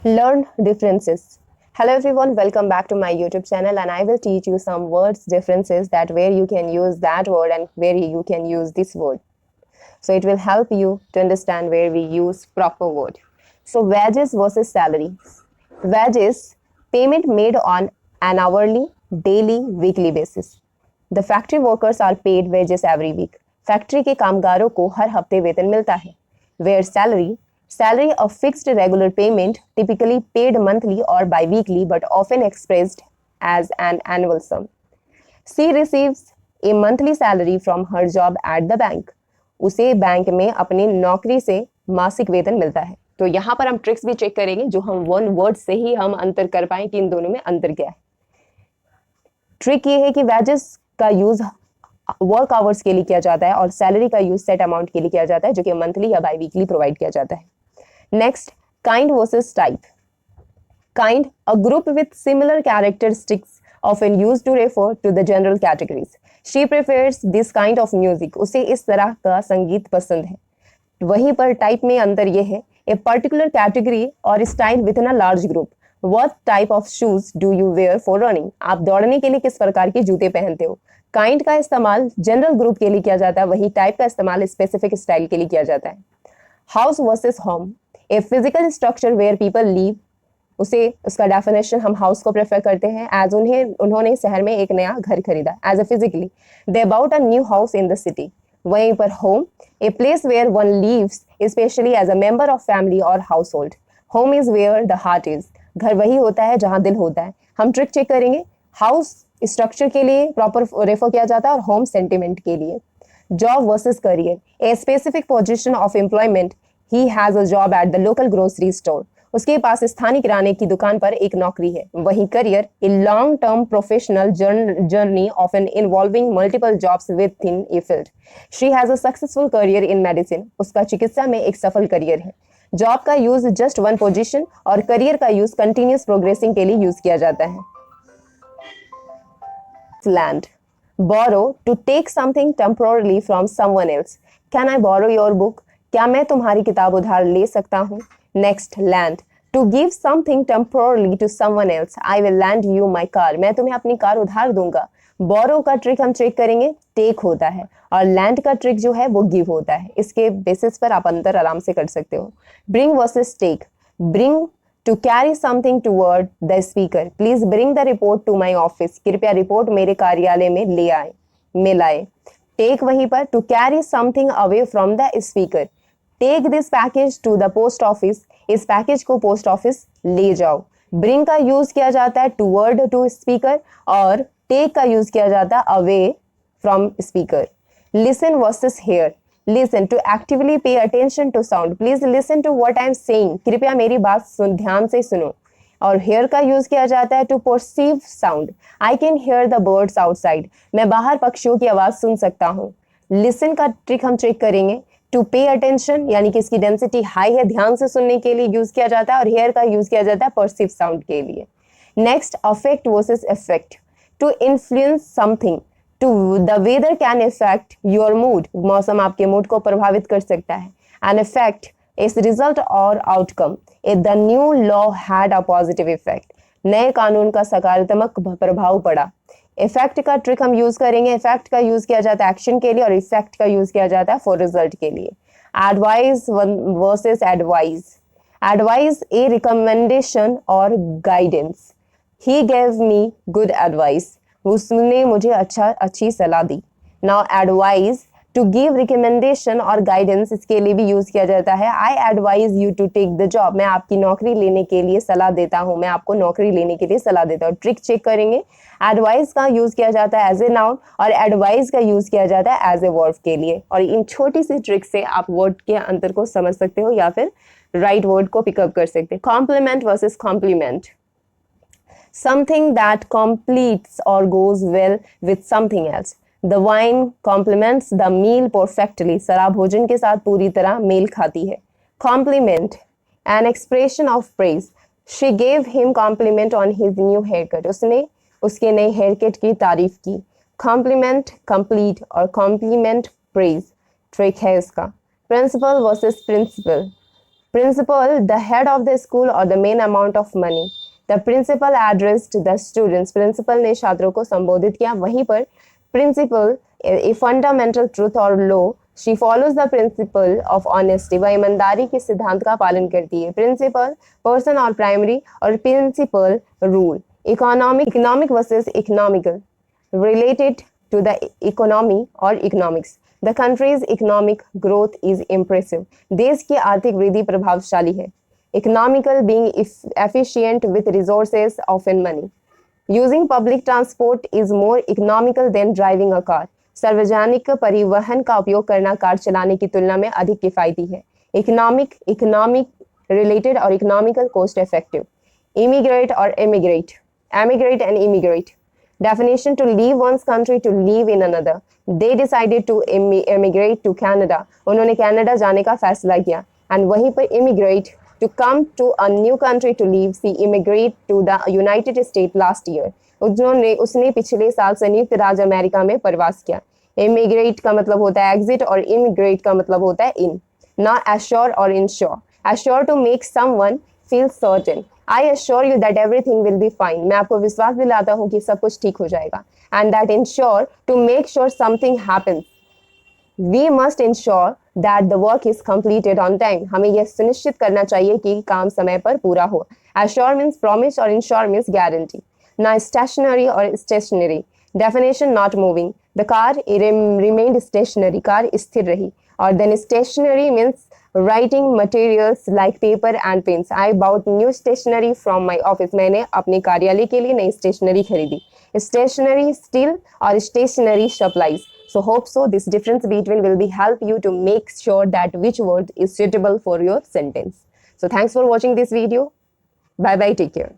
Learn differences. Hello everyone, welcome back to my YouTube channel and I will teach you some words differences that where you can use that word and where you can use this word. So it will help you to understand where we use proper word. So wages versus salary. Wages, payment made on an hourly, daily, weekly basis. The factory workers are paid wages every week. Factory के कामगारों को हर हफ्ते वेतन मिलता है. Where salary a fixed regular payment typically paid monthly or bi-weekly but often expressed as an annual sum. She receives a monthly salary from her job at the bank. उसे bank में अपनी नौकरी से मासिक वेतन मिलता है. तो यहाँ पर हम ट्रिक्स भी चेक करेंगे जो हम वन वर्ड से ही हम अंतर कर पाए कि इन दोनों में अंतर क्या है. ट्रिक ये है कि वेजेस का यूज वर्क आवर्स के लिए किया जाता है और सैलरी का यूज सेट अमाउंट के लिए किया जाता है जो कि मंथली या बाई वीकली प्रोवाइड किया जाता है. Next, kind versus type. Kind, a group with similar characteristics, often used to refer to the general categories. She prefers this kind of music. उसे इस तरह का संगीत पसंद है. वहीं पर टाइप में अंतर यह है, a particular category or style within a large group. What type of shoes do you wear for running? आप दौड़ने के लिए किस प्रकार के जूते पहनते हो. काइंड का इस्तेमाल जनरल ग्रुप के लिए किया जाता है, वही टाइप का इस्तेमाल स्पेसिफिक स्टाइल के लिए किया जाता है. House versus home, a physical structure where people live. उसे उसका डेफिनेशन हम हाउस को प्रेफर करते हैं एज उन्होंने शहर में एक नया घर खरीदा as a physically they about a new house in the city. वहीं पर home, a place where one lives specially as a member of family और household. Home is where the heart is. घर वही होता है जहां दिल होता है. हम ट्रिक चेक करेंगे. हाउस स्ट्रक्चर के लिए प्रॉपर रेफर किया जाता है और होम सेंटिमेंट के लिए. Job versus career, a specific position of employment. He has a job at the local grocery store. उसके पास स्थानीय किराने की दुकान पर एक नौकरी है. वहीं career, a long term professional journey often involving multiple jobs with in a field. She has a successful career in medicine. उसका चिकित्सा में एक सफल करियर है. जॉब का यूज जस्ट वन पोजीशन और करियर का यूज कंटिन्यूस प्रोग्रेसिंग के लिए यूज किया जाता है. Land, borrow, to take something temporarily from someone else. Can I borrow your book? क्या मैं तुम्हारी किताब उधार ले सकता हूँ. Next, land, to give something temporarily to someone else. I will lend you my car. मैं तुम्हें अपनी कार उधार दूंगा. borrow का ट्रिक हम चेक करेंगे, टेक होता है और लैंड का ट्रिक जो है वो गिव होता है. इसके बेसिस पर आप अंतर आराम से कर सकते हो. Bring versus take. Bring, to carry something toward the speaker. Please bring the report to my office. कृपया रिपोर्ट मेरे कार्यालय में ले आए, में लाए. टेक वहीं पर, to carry something away from the speaker. Take this package to the post office. इस पैकेज को पोस्ट ऑफिस ले जाओ. ब्रिंग का यूज किया जाता है टूवर्ड टू स्पीकर और टेक का यूज किया जाता है away from speaker. Listen versus hear. Listen, to actively pay attention to sound. Please listen to what I am saying. कृपया मेरी बात ध्यान से सुनो. और हेयर का यूज किया जाता है to perceive sound. I can hear the birds outside. मैं बाहर पक्षियों की आवाज सुन सकता हूँ. लिसन का ट्रिक हम चेक करेंगे. टू पे अटेंशन यानी कि इसकी डेंसिटी हाई है, ध्यान से सुनने के लिए यूज किया जाता है और हेयर का यूज किया जाता है परसीव साउंड के लिए. Next, affect versus effect. To influence something. To the weather can effect your mood. मौसम आपके मूड को प्रभावित कर सकता है. एन इफेक्ट इज रिजल्ट और outcome. The new law had a positive effect. नए कानून का सकारात्मक प्रभाव पड़ा. इफेक्ट का ट्रिक हम यूज करेंगे. इफेक्ट का यूज किया जाता है एक्शन के लिए और इफेक्ट का यूज किया जाता है फॉर रिजल्ट के लिए. Advice versus advise. Advice, a recommendation और guidance. He gave me good advice. उसने मुझे अच्छी सलाह दी. Now advice, to give recommendation और गाइडेंस, इसके लिए भी यूज किया जाता है. I advise you to take the job. मैं आपकी नौकरी लेने के लिए सलाह देता हूँ. मैं आपको नौकरी लेने के लिए सलाह देता हूँ. ट्रिक चेक करेंगे. एडवाइस का यूज किया जाता है एज ए नाउन और एडवाइस का यूज किया जाता है एज ए वर्ब के लिए. और इन छोटी सी ट्रिक से आप वर्ड के अंतर को समझ सकते हो या फिर राइट वर्ड को पिकअप कर सकते हो. Complement versus compliment. Something that completes or goes well with something else. The wine complements the meal perfectly. शराब भोजन के साथ पूरी तरह मेल खाती है. Compliment, an expression of praise. She gave him compliment on his new haircut. उसने उसके नए हेयरकट की तारीफ की. Compliment, complete और compliment praise ट्रिक है इसका. Principal versus principal. Principal, the head of the school or the main amount of money. The principal addressed the students. Principal ने छात्रों को संबोधित किया. वहीं पर principal, a fundamental truth or law, she follows the principle of honesty. वह ईमानदारी के सिद्धांत का पालन करती है. Principal, person और primary और principal rule. Economic versus economical. Related to the economy or economics. The country's economic growth is impressive. देश की आर्थिक वृद्धि प्रभावशाली है. Economical, being efficient with resources, often money. Using public transport is more economical than driving a car. सार्वजनिक परिवहन का उपयोग करना कार चलाने की तुलना में अधिक किफायती है. Economic related और economical, cost effective. Immigrate or emigrate. Emigrate and immigrate. Definition: to leave one's country to live in another. They decided to emigrate to Canada. उन्होंने कनाडा जाने का फैसला किया. And वहीं पर immigrate, to come to a new country to live. She immigrated to the United States last year. उसने पिछले साल संयुक्त राज्य अमेरिका में प्रवास किया. Immigrate का मतलब होता है exit और immigrate का मतलब होता है in. ना assure और ensure. Assure, to make someone feel certain. I assure you that everything will be fine. मैं आपको विश्वास दिलाता हूँ कि सब कुछ ठीक हो जाएगा. And that ensure, to make sure something happens. We must ensure that the work is completed on time. हमें यह सुनिश्चित करना चाहिए कि काम समय पर पूरा हो. Assure means promise और ensure means guarantee. Now stationary or stationary. Definition: not moving. The car remained stationary. Car स्थिर रही. और then stationery means writing materials like paper and pens. I bought new stationery from my office. मैंने अपने कार्यालय के लिए नई stationery खरीदी. Stationery still or stationery supplies. So hope so this difference between will be help you to make sure that which word is suitable for your sentence. So thanks for watching this video. Bye bye. Take care.